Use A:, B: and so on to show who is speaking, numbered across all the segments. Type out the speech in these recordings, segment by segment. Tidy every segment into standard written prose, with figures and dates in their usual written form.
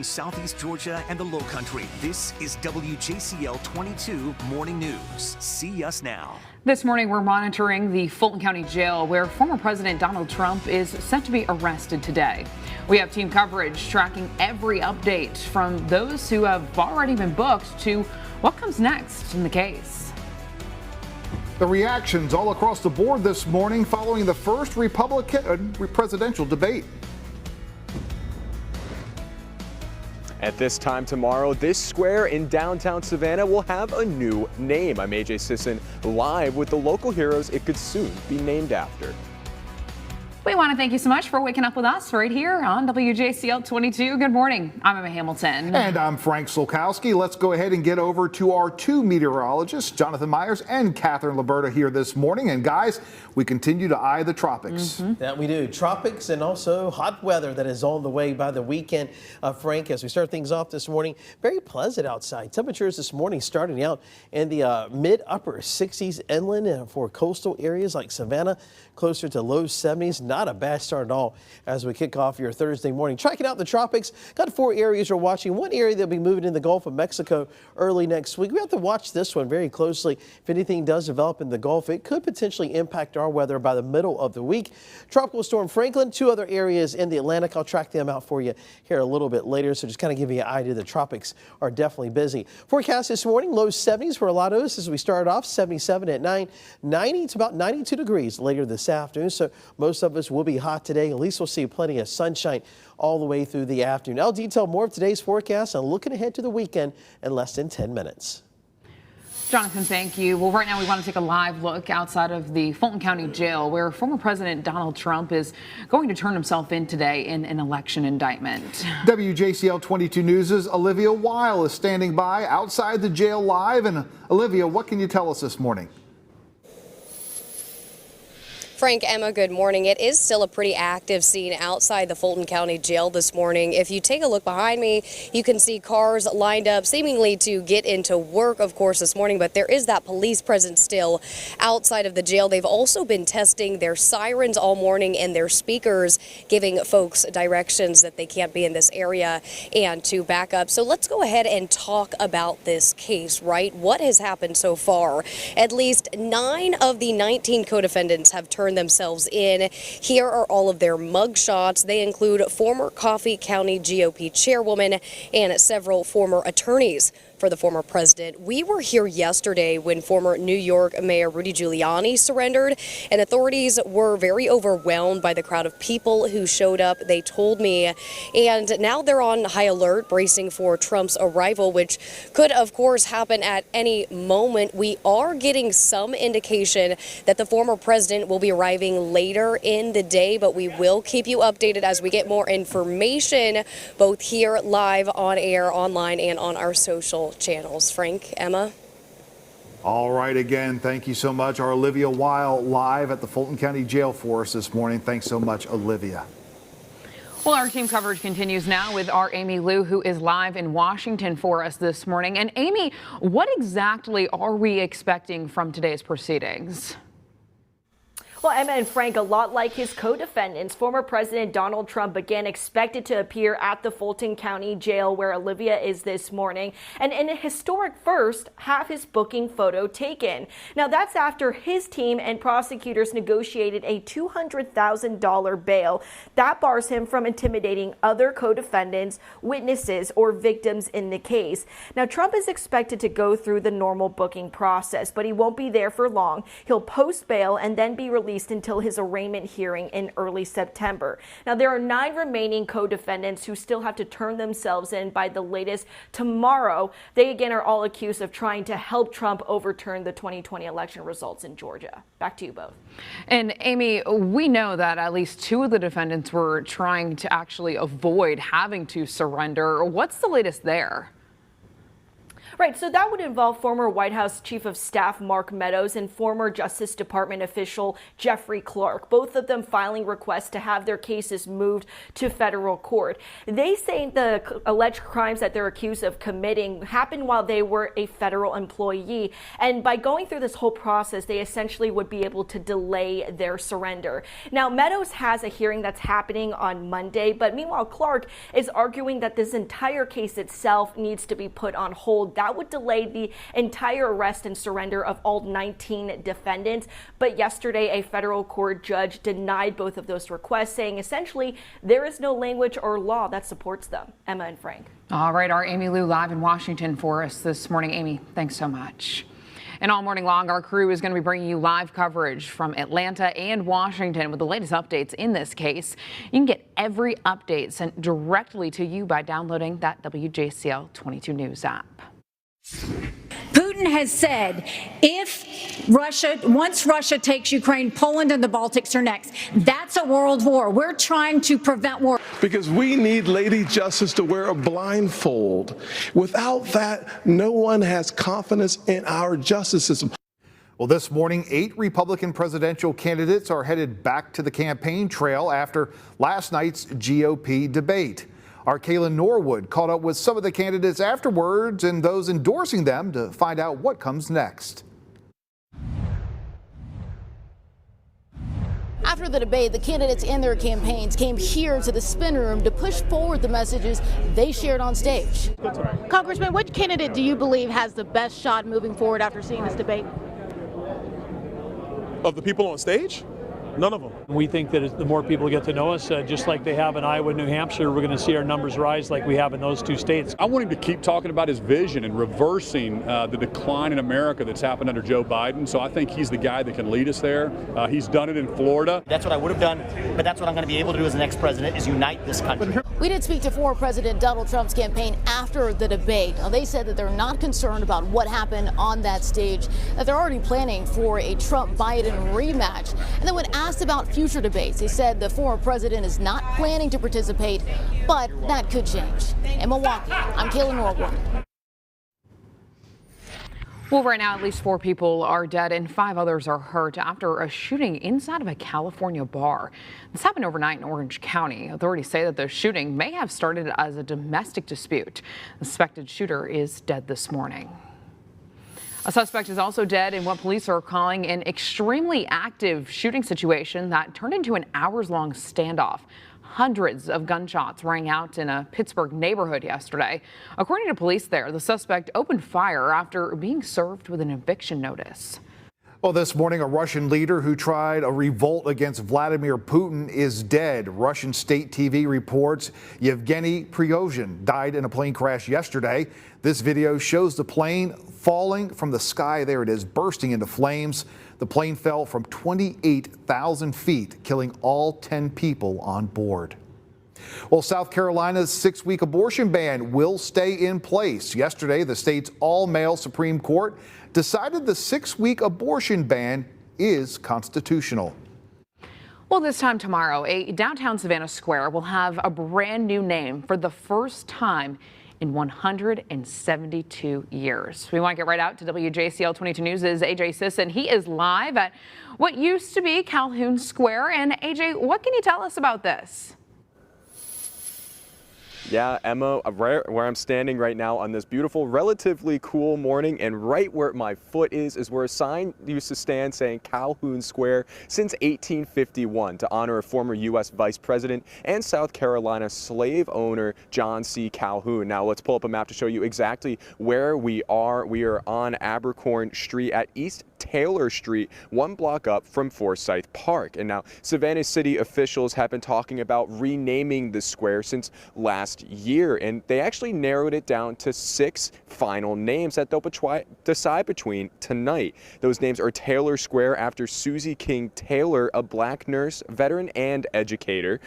A: Southeast Georgia and the Lowcountry. This is WJCL 22 Morning News. See us now.
B: This morning, we're monitoring the Fulton County Jail, where former President Donald Trump is set to be arrested today. We have team coverage tracking every update from those who have already been booked to what comes next in the case.
C: The reactions all across the board this morning following the first Republican presidential debate.
D: At this time tomorrow, this square in downtown Savannah will have a new name. I'm AJ Sisson, live with the local heroes it could soon be named after.
B: We want to thank you so much for waking up with us right here on WJCL 22. Good morning. I'm Emma Hamilton.
C: And I'm Frank Solkowski. Let's go ahead and get over to our two meteorologists, Jonathan Myers and Catherine Liberta, here this morning. And guys, we continue to eye the tropics.
E: That we do. Tropics and also hot weather that is on the way by the weekend. Frank, as we start things off this morning, very pleasant outside. Temperatures this morning starting out in the mid-upper 60s inland and for coastal areas like Savannah, closer to low 70s. Not a bad start at all as we kick off your Thursday morning. Tracking out the tropics, got 4 areas we're watching. One area that'll be moving in the Gulf of Mexico early next week. We have to watch this one very closely. If anything does develop in the Gulf, it could potentially impact our weather by the middle of the week. Tropical Storm Franklin, 2 other areas in the Atlantic. I'll track them out for you here a little bit later. So just kind of give you an idea. The tropics are definitely busy. Forecast this morning, low 70s for a lot of us as we start off. 77 at 9, 90 to about 92 degrees later this afternoon. So most of us will be hot today. At least we'll see plenty of sunshine all the way through the afternoon. I'll detail more of today's forecast and looking ahead to the weekend in less than 10 minutes.
B: Jonathan, thank you. Well, right now we want to take a live look outside of the Fulton County Jail, where former President Donald Trump is going to turn himself in today in an election indictment.
C: WJCL 22 News' Olivia Weil is standing by outside the jail live. And Olivia, what can you tell us this morning?
F: Frank, Emma, good morning. It is still a pretty active scene outside the Fulton County Jail this morning. If you take a look behind me, you can see cars lined up seemingly to get into work, of course, this morning, but there is that police presence still outside of the jail. They've also been testing their sirens all morning and their speakers, giving folks directions that they can't be in this area and to back up. So let's go ahead and talk about this case, right? What has happened so far? At least 9 of the 19 co-defendants have turned themselves in. Here are all of their mugshots. They include former Coffee County GOP chairwoman and several former attorneys for the former president. We were here yesterday when former New York Mayor Rudy Giuliani surrendered, and authorities were very overwhelmed by the crowd of people who showed up, they told me. And now they're on high alert, bracing for Trump's arrival, which could, of course, happen at any moment. We are getting some indication that the former president will be arriving later in the day, but we will keep you updated as we get more information, both here live on air, online, and on our social channels. Frank, Emma.
C: All right, again, thank you so much. Our Olivia Weil live at the Fulton County Jail for us this morning. Thanks so much, Olivia.
B: Well, our team coverage continues now with our Amy Liu, who is live in Washington for us this morning. And Amy, what exactly are we expecting from today's proceedings?
G: Well, Emma and Frank, a lot like his co-defendants, former President Donald Trump again expected to appear at the Fulton County Jail where Olivia is this morning, and in a historic first, have his booking photo taken. Now, that's after his team and prosecutors negotiated a $200,000 bail. That bars him from intimidating other co-defendants, witnesses, or victims in the case. Now, Trump is expected to go through the normal booking process, but he won't be there for long. He'll post bail and then be released until his arraignment hearing in early September. Now, there are 9 remaining co-defendants who still have to turn themselves in by the latest tomorrow. They again are all accused of trying to help Trump overturn the 2020 election results in Georgia. Back to you both.
B: And Amy, we know that at least 2 of the defendants were trying to actually avoid having to surrender. What's the latest there?
G: Right, so that would involve former White House Chief of Staff Mark Meadows and former Justice Department official Jeffrey Clark, both of them filing requests to have their cases moved to federal court. They say the alleged crimes that they're accused of committing happened while they were a federal employee, and by going through this whole process, they essentially would be able to delay their surrender. Now, Meadows has a hearing that's happening on Monday, but meanwhile, Clark is arguing that this entire case itself needs to be put on hold. That would delay the entire arrest and surrender of all 19 defendants. But yesterday, a federal court judge denied both of those requests, saying essentially there is no language or law that supports them. Emma and Frank.
B: All right, our Amy Lou live in Washington for us this morning. Amy, thanks so much. And all morning long, our crew is going to be bringing you live coverage from Atlanta and Washington with the latest updates in this case. You can get every update sent directly to you by downloading that WJCL 22 News app.
H: Putin has said once Russia takes Ukraine, Poland and the Baltics are next. That's a world war. We're trying to prevent war.
I: Because we need Lady Justice to wear a blindfold. Without that, no one has confidence in our justice system.
C: Well, this morning, 8 Republican presidential candidates are headed back to the campaign trail after last night's GOP debate. Our Kaylin Norwood caught up with some of the candidates afterwards and those endorsing them to find out what comes next.
J: After the debate, the candidates and their campaigns came here to the spin room to push forward the messages they shared on stage. Congressman, which candidate do you believe has the best shot moving forward after seeing this debate?
K: Of the people on stage? None of them.
L: We think that the more people get to know us, just like they have in Iowa and New Hampshire, we're going to see our numbers rise like we have in those 2 states.
M: I want him to keep talking about his vision and reversing the decline in America that's happened under Joe Biden. So I think he's the guy that can lead us there. He's done it in Florida.
N: That's what I would have done, but that's what I'm going to be able to do as the next president, is unite this country.
J: We did speak to former President Donald Trump's campaign after the debate. Now, they said that they're not concerned about what happened on that stage, that they're already planning for a Trump-Biden rematch. And then when asked about future debates, they said the former president is not planning to participate, but that could change. In Milwaukee, I'm Kaylin Norwood.
B: Well, right now, at least 4 people are dead and 5 others are hurt after a shooting inside of a California bar. This happened overnight in Orange County. Authorities say that the shooting may have started as a domestic dispute. The suspected shooter is dead this morning. A suspect is also dead in what police are calling an extremely active shooting situation that turned into an hours-long standoff. Hundreds of gunshots rang out in a Pittsburgh neighborhood yesterday. According to police there, the suspect opened fire after being served with an eviction notice.
C: Well, this morning, a Russian leader who tried a revolt against Vladimir Putin is dead. Russian state TV reports Yevgeny Prigozhin died in a plane crash yesterday. This video shows the plane falling from the sky. There it is, bursting into flames. The plane fell from 28,000 feet, killing all 10 people on board. Well, South Carolina's 6-week abortion ban will stay in place. Yesterday, the state's all-male Supreme Court decided the 6-week abortion ban is constitutional.
B: Well, this time tomorrow, a downtown Savannah Square will have a brand new name for the first time in 172 years. We want to get right out to WJCL 22 News' AJ Sisson. He is live at what used to be Calhoun Square. And AJ, what can you tell us about this?
D: Yeah, Emma, right where I'm standing right now on this beautiful, relatively cool morning, and right where my foot is where a sign used to stand saying Calhoun Square since 1851 to honor a former U.S. Vice President and South Carolina slave owner John C. Calhoun. Now let's pull up a map to show you exactly where we are. We are on Abercorn Street at East Taylor Street, 1 block up from Forsyth Park. And now Savannah City officials have been talking about renaming the square since last year, and they actually narrowed it down to 6 final names that they'll decide between tonight. Those names are Taylor Square after Susie King Taylor, a black nurse, veteran, and educator.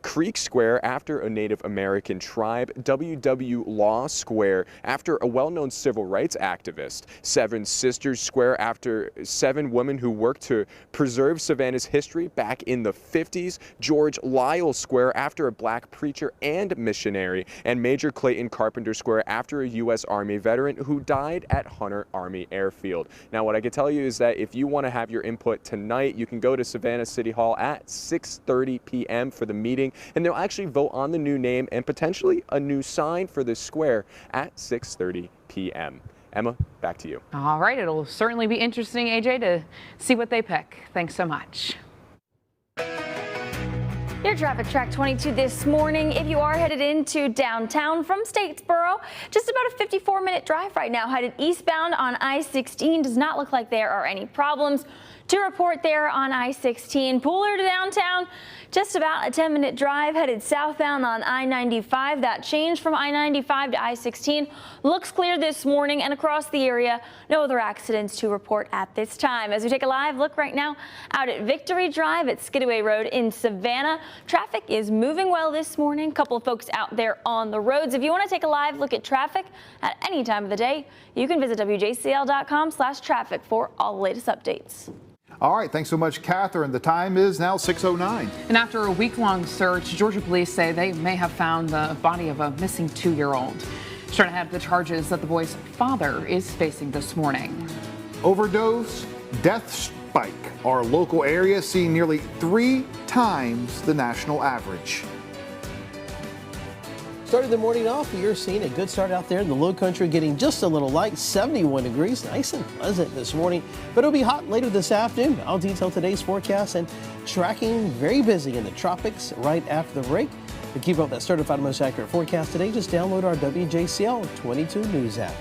D: Creek Square after a Native American tribe. W.W. Law Square after a well-known civil rights activist. Seven Sisters Square after after 7 women who worked to preserve Savannah's history back in the 50s. George Lyle Square after a black preacher and missionary, and Major Clayton Carpenter Square after a U.S. Army veteran who died at Hunter Army Airfield. Now, what I can tell you is that if you want to have your input tonight, you can go to Savannah City Hall at 6:30 p.m. for the meeting, and they'll actually vote on the new name and potentially a new sign for the square at 6:30 p.m. Emma, back to you.
B: All right, it'll certainly be interesting, AJ, to see what they pick. Thanks so much.
O: Your traffic track 22 this morning. If you are headed into downtown from Statesboro, just about a 54-minute drive right now headed eastbound on I-16. Does not look like there are any problems to report there on I-16. Pooler to downtown, just about a 10-minute drive headed southbound on I-95. That change from I-95 to I-16 looks clear this morning, and across the area, no other accidents to report at this time. As we take a live look right now out at Victory Drive at Skidway Road in Savannah, traffic is moving well this morning. A couple of folks out there on the roads. If you want to take a live look at traffic at any time of the day, you can visit WJCL.com/traffic for all the latest updates.
C: All right, thanks so much, Catherine. The time is now 6:09.
B: And after a week-long search, Georgia police say they may have found the body of a missing 2-year-old. Straight ahead, the charges that the boy's father is facing this morning.
C: Overdose, death spike. Our local area seeing nearly 3 times the national average.
E: Starting the morning off, you're seeing a good start out there in the low country, getting just a little light, 71 degrees, nice and pleasant this morning, but it'll be hot later this afternoon. I'll detail today's forecast and tracking very busy in the tropics right after the break. To keep up that certified most accurate forecast today, just download our WJCL 22 News app.